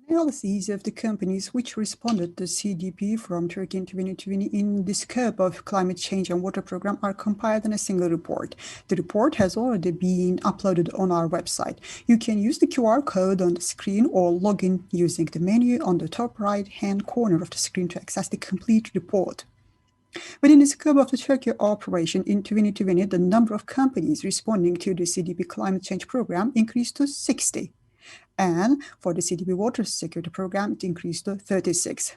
Analyses of the companies which responded to CDP from Turkey in 2020 in the scope of climate change and water program are compiled in a single report. The report has already been uploaded on our website. You can use the QR code on the screen or log in using the menu on the top right-hand corner of the screen to access the complete report. Within the scope of the Turkey operation in 2020, the number of companies responding to the CDP climate change program increased to 60. And for the CDP water security program, it increased to 36.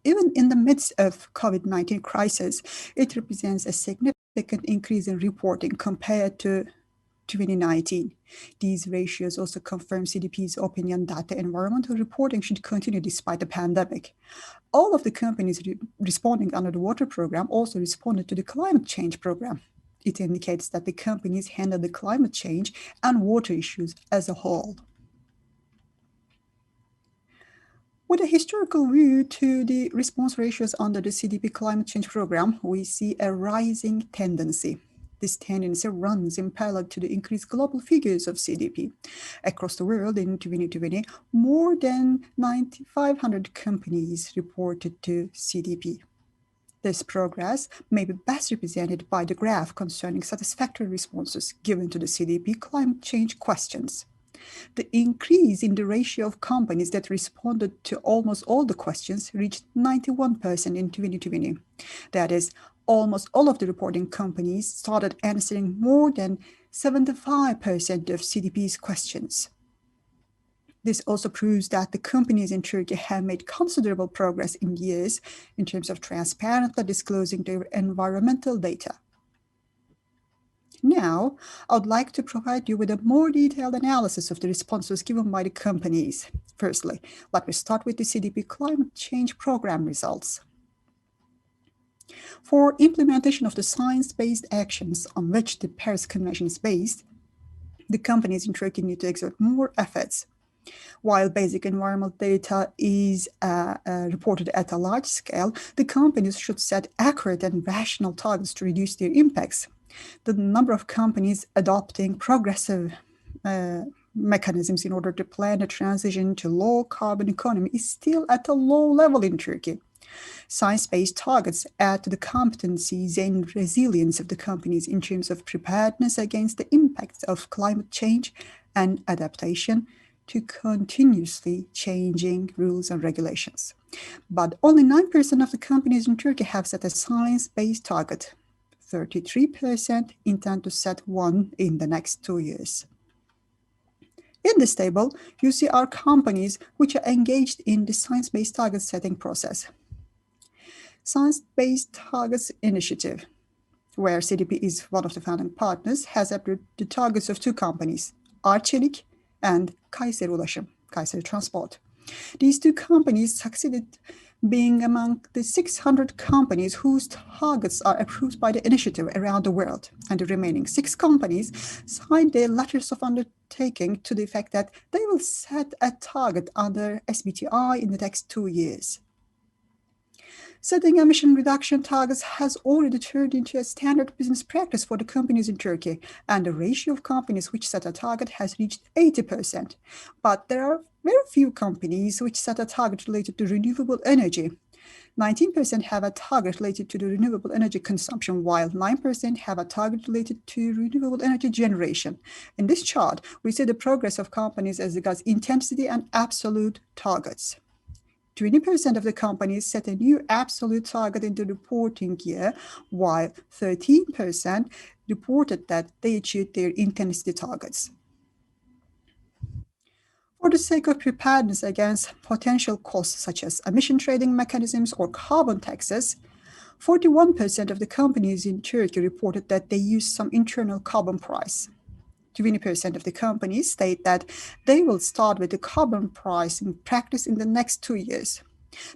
Even in the midst of COVID-19 crisis, it represents a significant increase in reporting compared to 2019. These ratios also confirm CDP's opinion that the environmental reporting should continue despite the pandemic. All of the companies responding under the water program also responded to the climate change program. It indicates that the companies handle the climate change and water issues as a whole. With a historical view to the response ratios under the CDP climate change program, we see a rising tendency. This tendency runs in parallel to the increased global figures of CDP. Across the world in 2020, more than 9,500 companies reported to CDP. This progress may be best represented by the graph concerning satisfactory responses given to the CDP climate change questions. The increase in the ratio of companies that responded to almost all the questions reached 91% in 2020. That is, almost all of the reporting companies started answering more than 75% of CDP's questions. This also proves that the companies in Turkey have made considerable progress in years in terms of transparently disclosing their environmental data. Now, I would like to provide you with a more detailed analysis of the responses given by the companies. Firstly, let me start with the CDP climate change program results. For implementation of the science-based actions on which the Paris Convention is based, the companies in Turkey need to exert more efforts. While basic environmental data is reported at a large scale, the companies should set accurate and rational targets to reduce their impacts. The number of companies adopting progressive mechanisms in order to plan a transition to low carbon economy is still at a low level in Turkey. Science-based targets add to the competencies and resilience of the companies in terms of preparedness against the impacts of climate change and adaptation to continuously changing rules and regulations. But only 9% of the companies in Turkey have set a science-based target. 33% intend to set one in the next 2 years. In this table, you see our companies which are engaged in the science-based target setting process. Science-Based Targets Initiative, where CDP is one of the founding partners, has approved the targets of two companies, Arçelik and Kayseri Ulaşım, Kayseri Transport. These two companies succeeded being among the 600 companies whose targets are approved by the initiative around the world, and the remaining 6 companies signed their letters of undertaking to the effect that they will set a target under SBTi in the next 2 years. Setting emission reduction targets has already turned into a standard business practice for the companies in Turkey, and the ratio of companies which set a target has reached 80%. But there are very few companies which set a target related to renewable energy. 19% have a target related to the renewable energy consumption, while 9% have a target related to renewable energy generation. In this chart, we see the progress of companies as regards intensity and absolute targets. 20% of the companies set a new absolute target in the reporting year, while 13% reported that they achieved their intensity targets. For the sake of preparedness against potential costs such as emission trading mechanisms or carbon taxes, 41% of the companies in Turkey reported that they use some internal carbon price. 20% of the companies state that they will start with the carbon pricing practice in the next 2 years.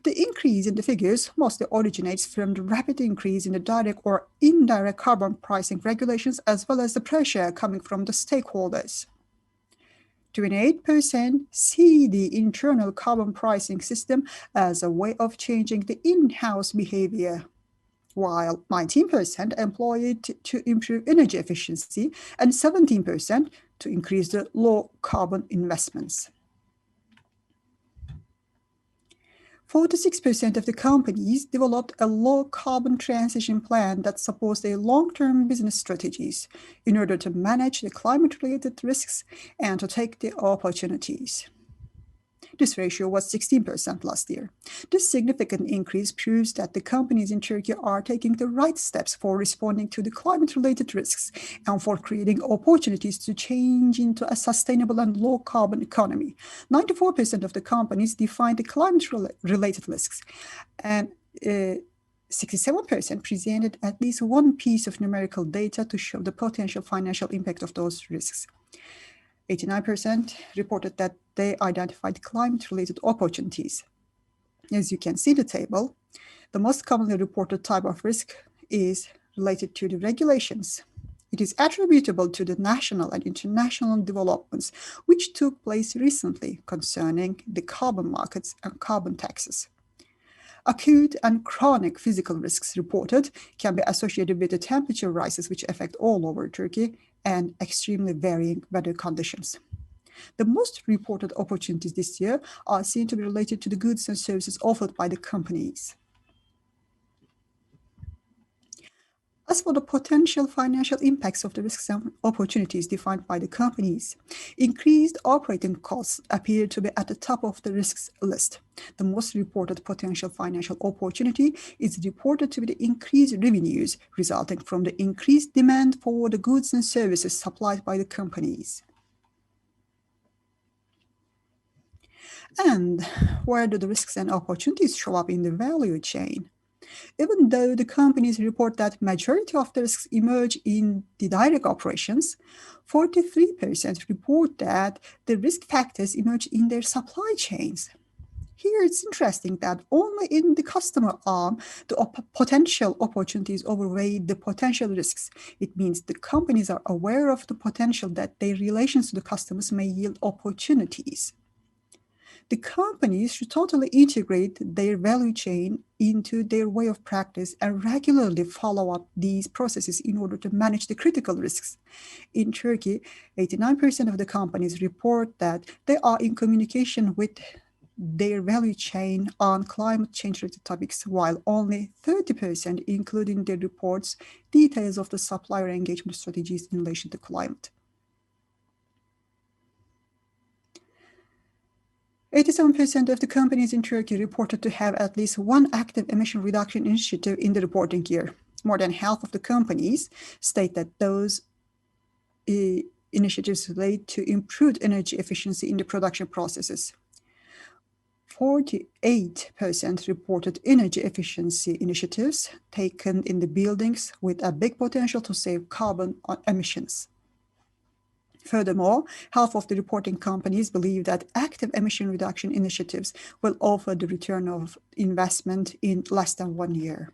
The increase in the figures mostly originates from the rapid increase in the direct or indirect carbon pricing regulations, as well as the pressure coming from the stakeholders. 28% see the internal carbon pricing system as a way of changing the in-house behavior, while 19% employ it to improve energy efficiency and 17% to increase the low carbon investments. 46% of the companies developed a low-carbon transition plan that supports their long-term business strategies in order to manage the climate-related risks and to take the opportunities. This ratio was 16% last year. This significant increase proves that the companies in Turkey are taking the right steps for responding to the climate-related risks and for creating opportunities to change into a sustainable and low-carbon economy. 94% of the companies define the climate-related risks, and 67% presented at least one piece of numerical data to show the potential financial impact of those risks. 89% reported that they identified climate-related opportunities. As you can see the table, the most commonly reported type of risk is related to the regulations. It is attributable to the national and international developments which took place recently concerning the carbon markets and carbon taxes. Acute and chronic physical risks reported can be associated with the temperature rises which affect all over Turkey and extremely varying weather conditions. The most reported opportunities this year are seen to be related to the goods and services offered by the companies. As for the potential financial impacts of the risks and opportunities defined by the companies, increased operating costs appear to be at the top of the risks list. The most reported potential financial opportunity is reported to be the increased revenues resulting from the increased demand for the goods and services supplied by the companies. And where do the risks and opportunities show up in the value chain? Even though the companies report that majority of the risks emerge in the direct operations, 43% report that the risk factors emerge in their supply chains. Here it's interesting that only in the customer arm, the potential opportunities overweigh the potential risks. It means the companies are aware of the potential that their relations to the customers may yield opportunities. The companies should totally integrate their value chain into their way of practice and regularly follow up these processes in order to manage the critical risks. In Turkey, 89% of the companies report that they are in communication with their value chain on climate change-related topics, while only 30% include in their reports details of the supplier engagement strategies in relation to climate. 87% of the companies in Turkey reported to have at least one active emission reduction initiative in the reporting year. More than half of the companies state that those initiatives relate to improved energy efficiency in the production processes. 48% reported energy efficiency initiatives taken in the buildings with a big potential to save carbon emissions. Furthermore, half of the reporting companies believe that active emission reduction initiatives will offer the return of investment in less than 1 year.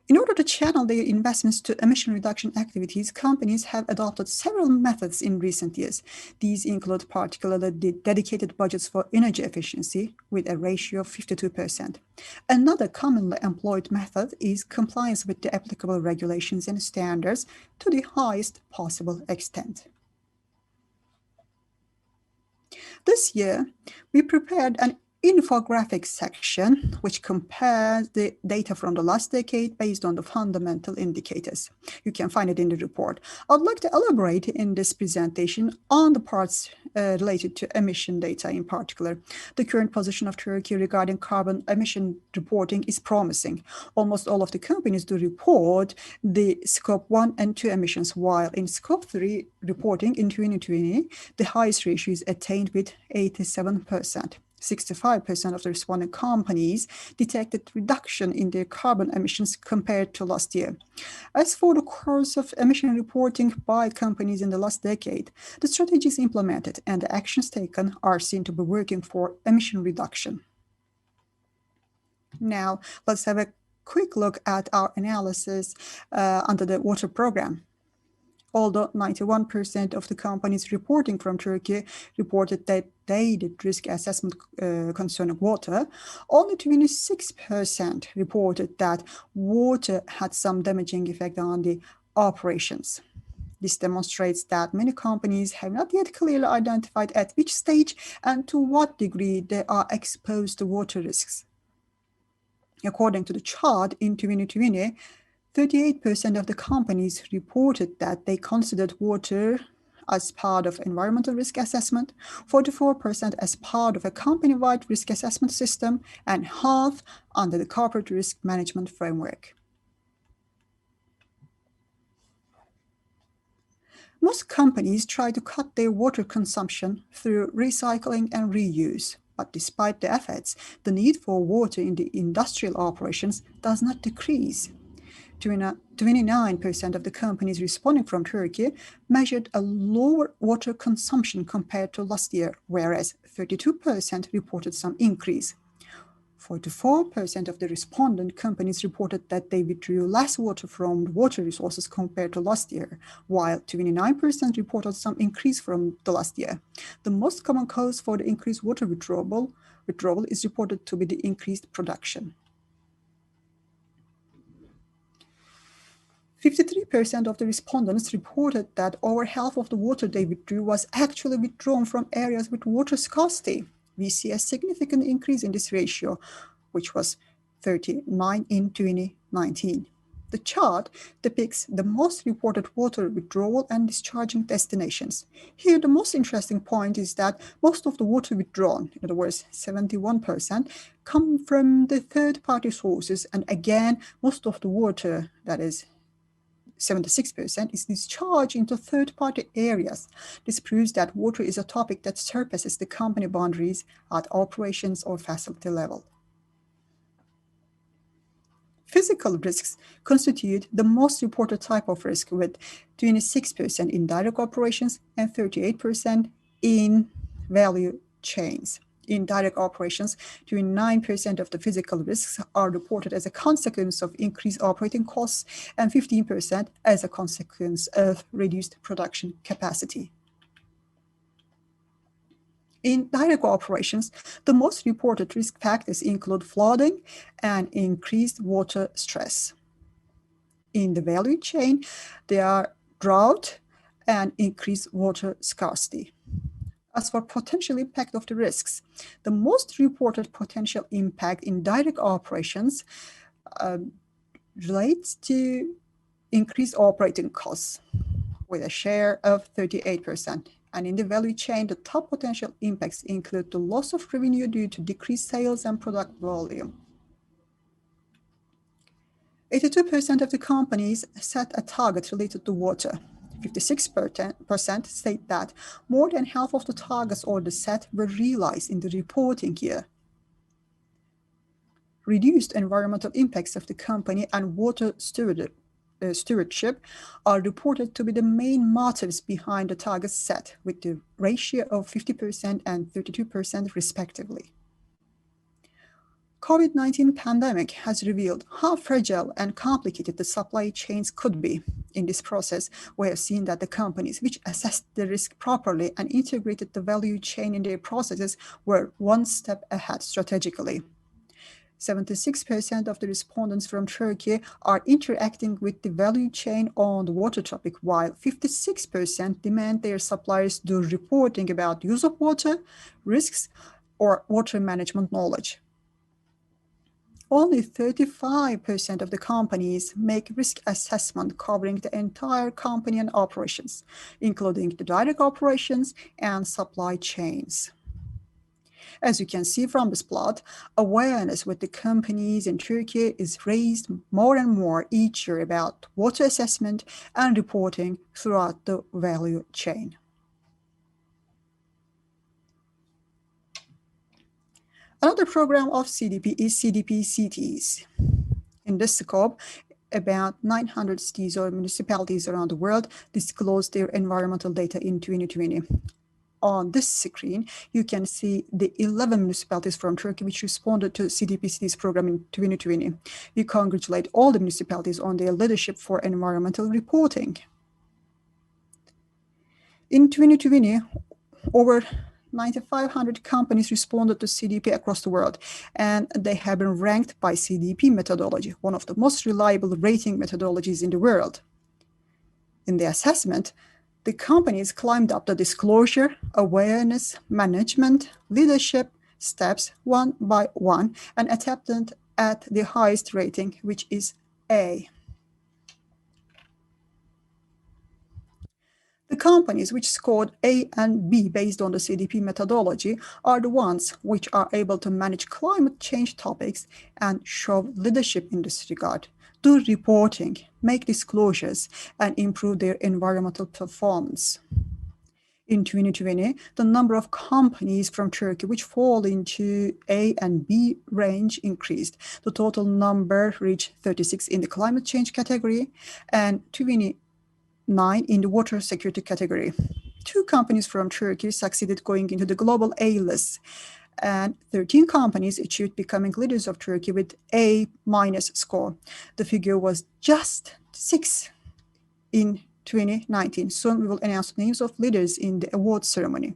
In order to channel their investments to emission reduction activities, companies have adopted several methods in recent years. These include particularly the dedicated budgets for energy efficiency with a ratio of 52%. Another commonly employed method is compliance with the applicable regulations and standards to the highest possible extent. This year, we prepared an infographic section which compares the data from the last decade based on the fundamental indicators. You can find it in the report. I'd like to elaborate in this presentation on the parts related to emission data in particular. The current position of Turkey regarding carbon emission reporting is promising. Almost all of the companies do report the Scope 1 and 2 emissions, while in Scope 3 reporting in 2020, the highest ratio is attained with 87%. 65% of the responding companies detected reduction in their carbon emissions compared to last year. As for the course of emission reporting by companies in the last decade, the strategies implemented and the actions taken are seen to be working for emission reduction. Now, let's have a quick look at our analysis under the water program. Although 91% of the companies reporting from Turkey reported that they did risk assessment concerning water, only 26% reported that water had some damaging effect on the operations. This demonstrates that many companies have not yet clearly identified at which stage and to what degree they are exposed to water risks. According to the chart, in 2020, 38% of the companies reported that they considered water as part of environmental risk assessment, 44% as part of a company-wide risk assessment system, and half under the corporate risk management framework. Most companies try to cut their water consumption through recycling and reuse. But despite the efforts, the need for water in the industrial operations does not decrease. 29% of the companies responding from Turkey measured a lower water consumption compared to last year, whereas 32% reported some increase. 44% of the respondent companies reported that they withdrew less water from water resources compared to last year, while 29% reported some increase from the last year. The most common cause for the increased water withdrawal is reported to be the increased production. 53% of the respondents reported that over half of the water they withdrew was actually withdrawn from areas with water scarcity. We see a significant increase in this ratio, which was 39 in 2019. The chart depicts the most reported water withdrawal and discharging destinations. Here, the most interesting point is that most of the water withdrawn, in other words, 71%, come from the third-party sources, and again, most of the water, that is 76%, is discharged into third-party areas. This proves that water is a topic that surpasses the company boundaries at operations or facility level. Physical risks constitute the most reported type of risk, with 26% in direct operations and 38% in value chains. In direct operations, 29% of the physical risks are reported as a consequence of increased operating costs and 15% as a consequence of reduced production capacity. In direct operations, the most reported risk factors include flooding and increased water stress. In the value chain, there are drought and increased water scarcity. As for potential impact of the risks, the most reported potential impact in direct operations relates to increased operating costs with a share of 38%. And in the value chain, the top potential impacts include the loss of revenue due to decreased sales and product volume. 82% of the companies set a target related to water. 56% state that more than half of the targets already set were realized in the reporting year. Reduced environmental impacts of the company and water stewardship are reported to be the main motives behind the targets set, with the ratio of 50% and 32% respectively. COVID-19 pandemic has revealed how fragile and complicated the supply chains could be. In this process, we have seen that the companies which assessed the risk properly and integrated the value chain in their processes were one step ahead strategically. 76% of the respondents from Turkey are interacting with the value chain on the water topic, while 56% demand their suppliers do reporting about use of water, risks, or water management knowledge. Only 35% of the companies make risk assessment covering the entire company and operations, including the direct operations and supply chains. As you can see from this plot, awareness with the companies in Turkey is raised more and more each year about water assessment and reporting throughout the value chain. Another program of CDP is CDP cities. In this scope, about 900 cities or municipalities around the world disclosed their environmental data in 2020. On this screen, you can see the 11 municipalities from Turkey which responded to CDP cities program in 2020. We congratulate all the municipalities on their leadership for environmental reporting. In 2020, over 9,500 companies responded to CDP across the world, and they have been ranked by CDP methodology, one of the most reliable rating methodologies in the world. In the assessment, the companies climbed up the disclosure, awareness, management, leadership steps one by one and attempted at the highest rating, which is A. The companies which scored A and B based on the CDP methodology are the ones which are able to manage climate change topics and show leadership in this regard, do reporting, make disclosures, and improve their environmental performance. In 2020, the number of companies from Turkey which fall into A and B range increased. The total number reached 36 in the climate change category and 29 in the water security category. 2 companies from Turkey succeeded going into the global A list, and 13 companies achieved becoming leaders of Turkey with A- score. The figure was just 6 in 2019. Soon we will announce names of leaders in the award ceremony.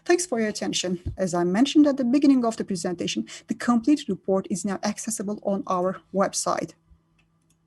Thanks for your attention. As I mentioned at the beginning of the presentation, the complete report is now accessible on our website.